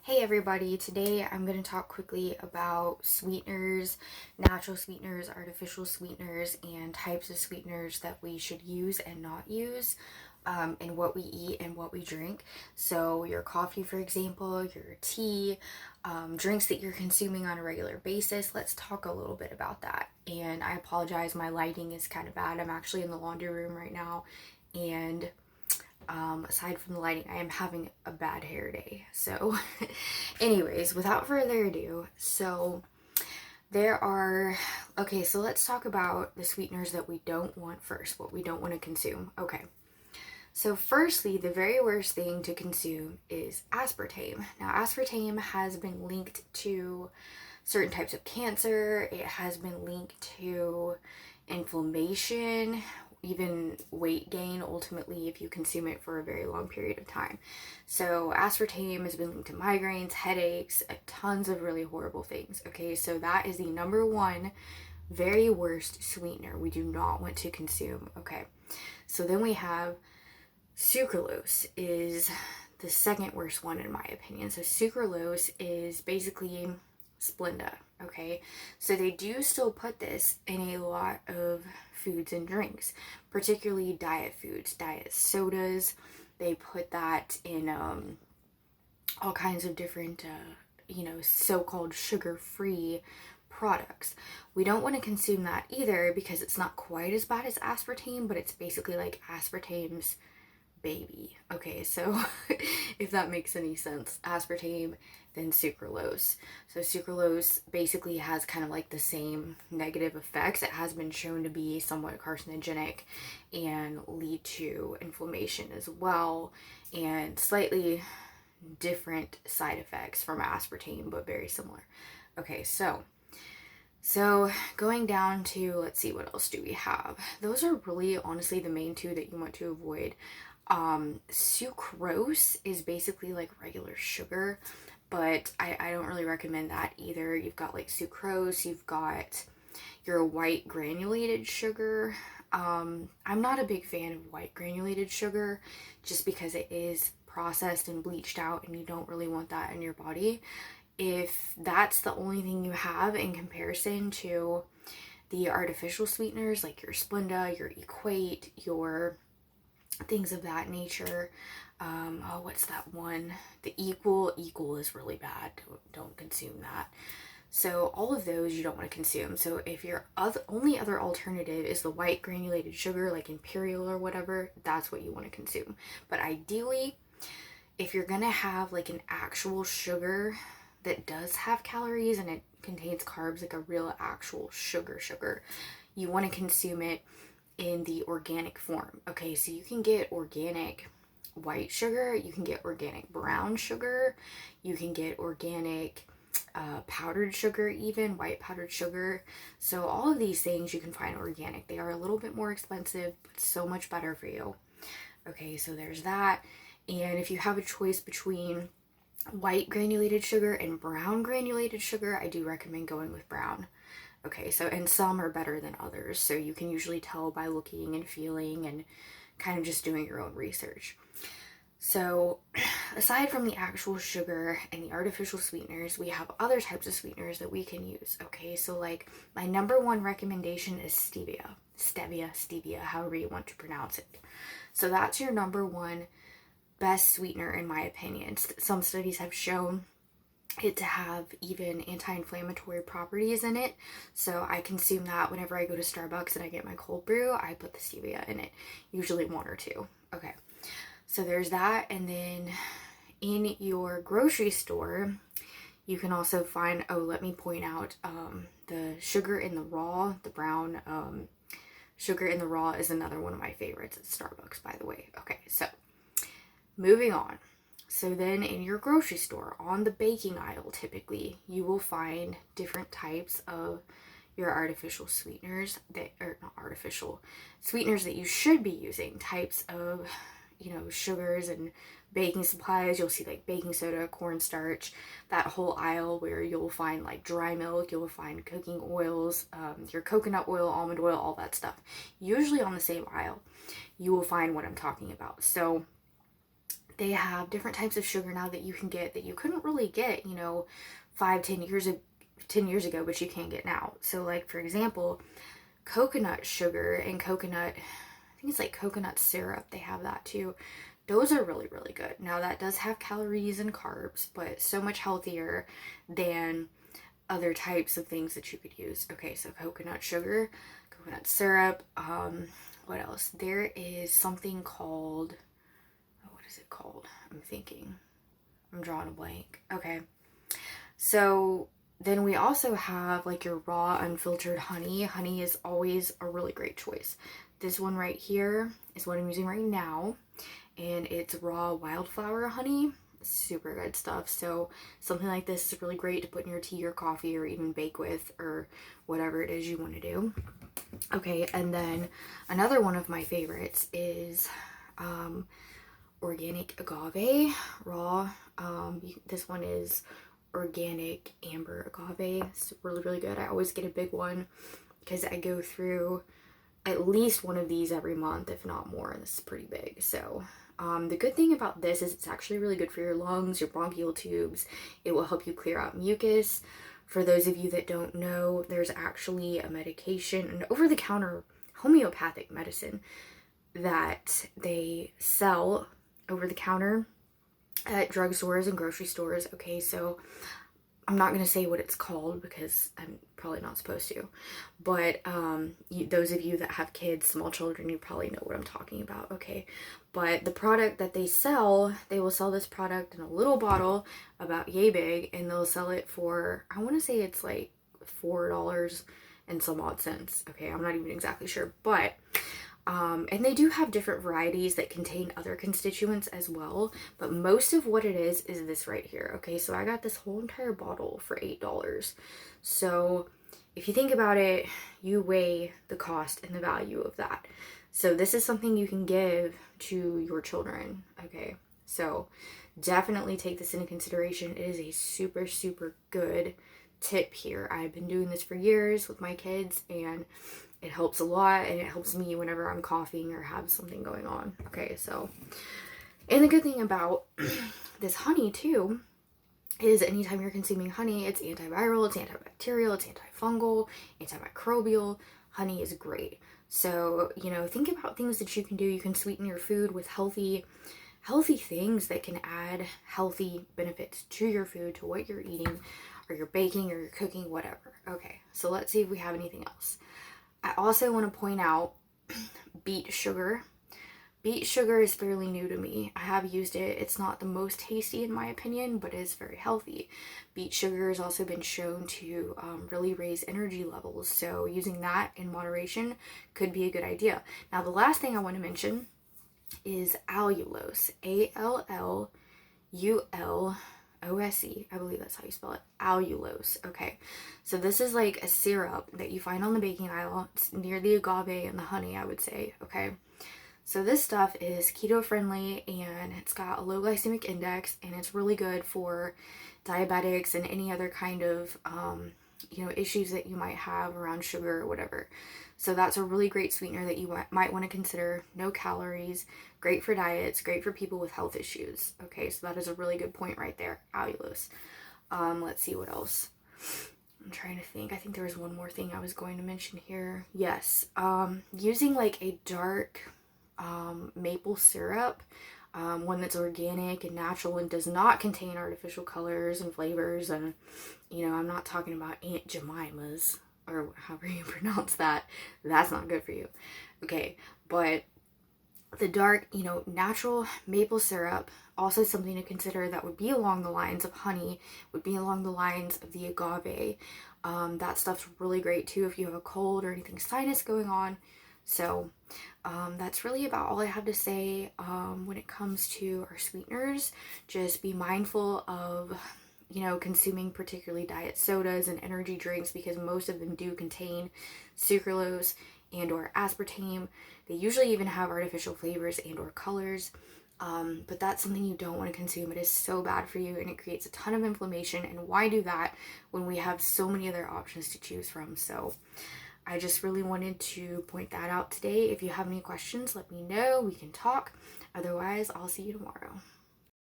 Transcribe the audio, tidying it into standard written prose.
Hey everybody, today I'm going to talk quickly about sweeteners, natural sweeteners, artificial sweeteners, and types of sweeteners that we should use and not use in what we eat and what we drink. So your coffee, for example, your tea, drinks that you're consuming on a regular basis. Let's talk a little bit about that. And I apologize, my lighting is kind of bad. I'm actually in the laundry room right now, and aside from the lighting, I am having a bad hair day. So anyways, without further ado, so let's talk about the sweeteners that we don't want first, what we don't want to consume. Okay, so firstly, the very worst thing to consume is aspartame. Now, aspartame has been linked to certain types of cancer. It has been linked to inflammation, even weight gain, ultimately, if you consume it for a very long period of time. So aspartame has been linked to migraines, headaches, tons of really horrible things. Okay, so that is the number one very worst sweetener we do not want to consume. Okay, so then we have sucralose is the second worst one in my opinion. So sucralose is basically Splenda. Okay, so they do still put this in a lot of foods and drinks, particularly diet foods, diet sodas. They put that in all kinds of different so-called sugar-free products. We don't want to consume that either because it's not quite as bad as aspartame, but it's basically like aspartame's baby. Okay, so if that makes any sense, aspartame, then sucralose. So sucralose basically has kind of like the same negative effects. It has been shown to be somewhat carcinogenic and lead to inflammation as well, and slightly different side effects from aspartame, but very similar. Okay, so going down to, let's see, what else do we have? Those are really honestly the main two that you want to avoid. Sucrose is basically like regular sugar, but I don't really recommend that either. You've got like sucrose, you've got your white granulated sugar. I'm not a big fan of white granulated sugar just because it is processed and bleached out, and you don't really want that in your body. If that's the only thing you have in comparison to the artificial sweeteners like your Splenda, your Equate, your things of that nature. What's that one? The Equal is really bad. Don't consume that. So all of those you don't want to consume. So if your only other alternative is the white granulated sugar like Imperial or whatever, that's what you want to consume. But ideally, if you're gonna have like an actual sugar that does have calories and it contains carbs, like a real actual sugar, you want to consume it in the organic form. Okay, so you can get organic white sugar, you can get organic brown sugar, you can get organic powdered sugar, even white powdered sugar. So all of these things you can find organic. They are a little bit more expensive, but so much better for you. Okay, so there's that. And if you have a choice between white granulated sugar and brown granulated sugar, I do recommend going with brown. Okay, so, and some are better than others, so you can usually tell by looking and feeling and kind of just doing your own research. So, aside from the actual sugar and the artificial sweeteners, we have other types of sweeteners that we can use. Okay, so like my number one recommendation is stevia, however you want to pronounce it. So that's your number one best sweetener in my opinion. Some studies have shown it to have even anti-inflammatory properties in it, so I consume that whenever I go to Starbucks and I get my cold brew. I put the stevia in it, usually one or two. Okay, so there's that. And then in your grocery store you can also find, let me point out, the sugar in the raw, the brown sugar in the raw is another one of my favorites at Starbucks, by the way. Okay, so moving on. So then in your grocery store, on the baking aisle, typically, you will find different types of your artificial sweeteners sweeteners that you should be using, types of, sugars and baking supplies. You'll see like baking soda, cornstarch, that whole aisle where you'll find like dry milk, you'll find cooking oils, your coconut oil, almond oil, all that stuff. Usually on the same aisle, you will find what I'm talking about. So They have different types of sugar now that you can get that you couldn't really get, 10 years ago, but you can get now. So like, for example, coconut sugar and coconut, I think it's like coconut syrup, they have that too. Those are really, really good. Now that does have calories and carbs, but so much healthier than other types of things that you could use. Okay, so coconut sugar, coconut syrup, what else? There is something called, what is it called? I'm drawing a blank. Okay, so then we also have like your raw unfiltered honey. Honey is always a really great choice. This one right here is what I'm using right now, and it's raw wildflower honey. Super good stuff. So something like this is really great to put in your tea or coffee, or even bake with, or whatever it is you want to do. Okay, and then another one of my favorites is organic agave raw. This one is organic amber agave. It's really, really good. I always get a big one because I go through at least one of these every month, if not more, and this is pretty big. So the good thing about this is it's actually really good for your lungs, your bronchial tubes. It will help you clear out mucus. For those of you that don't know, there's actually a medication, an over-the-counter homeopathic medicine that they sell over the counter at drugstores and grocery stores. Okay, so I'm not going to say what it's called because I'm probably not supposed to, but those of you that have kids, small children, you probably know what I'm talking about. Okay, but the product that they will sell this product in a little bottle about yay big, and they'll sell it for, I want to say it's like $4 and some odd cents. Okay, I'm not even exactly sure, but and they do have different varieties that contain other constituents as well, but most of what it is this right here. Okay, so I got this whole entire bottle for $8. So if you think about it, you weigh the cost and the value of that. So this is something you can give to your children. Okay, so definitely take this into consideration. It is a super, super good tip here. I've been doing this for years with my kids, and it helps a lot, and it helps me whenever I'm coughing or have something going on. Okay, so, and the good thing about this honey too is anytime you're consuming honey, it's antiviral, it's antibacterial, it's antifungal, antimicrobial. Honey is great. So, think about things that you can do. You can sweeten your food with healthy things that can add healthy benefits to your food, to what you're eating, or you're baking, or you're cooking, whatever. Okay, so let's see if we have anything else. I also want to point out beet sugar. Beet sugar is fairly new to me. I have used it. It's not the most tasty in my opinion, but it is very healthy. Beet sugar has also been shown to really raise energy levels, so using that in moderation could be a good idea. Now, the last thing I want to mention is allulose. ALLULOSE. I believe that's how you spell it. Allulose. Okay, so this is like a syrup that you find on the baking aisle. It's near the agave and the honey, I would say. Okay, so this stuff is keto friendly, and it's got a low glycemic index, and it's really good for diabetics and any other kind of issues that you might have around sugar or whatever. So that's a really great sweetener that you might want to consider. No calories, great for diets, great for people with health issues. Okay, so that is a really good point right there, allulose. Let's see what else. I'm trying to think. I think there was one more thing I was going to mention here. Yes, using like a dark maple syrup, one that's organic and natural and does not contain artificial colors and flavors. And, I'm not talking about Aunt Jemima's, or however you pronounce that. That's not good for you. Okay, but the dark, natural maple syrup, also something to consider that would be along the lines of honey, would be along the lines of the agave. That stuff's really great too if you have a cold or anything sinus going on. So that's really about all I have to say when it comes to our sweeteners. Just be mindful of consuming particularly diet sodas and energy drinks, because most of them do contain sucralose and or aspartame. They usually even have artificial flavors and or colors, but that's something you don't want to consume. It is so bad for you, and it creates a ton of inflammation, and why do that when we have so many other options to choose from? So I just really wanted to point that out today. If you have any questions, let me know. We can talk. Otherwise, I'll see you tomorrow.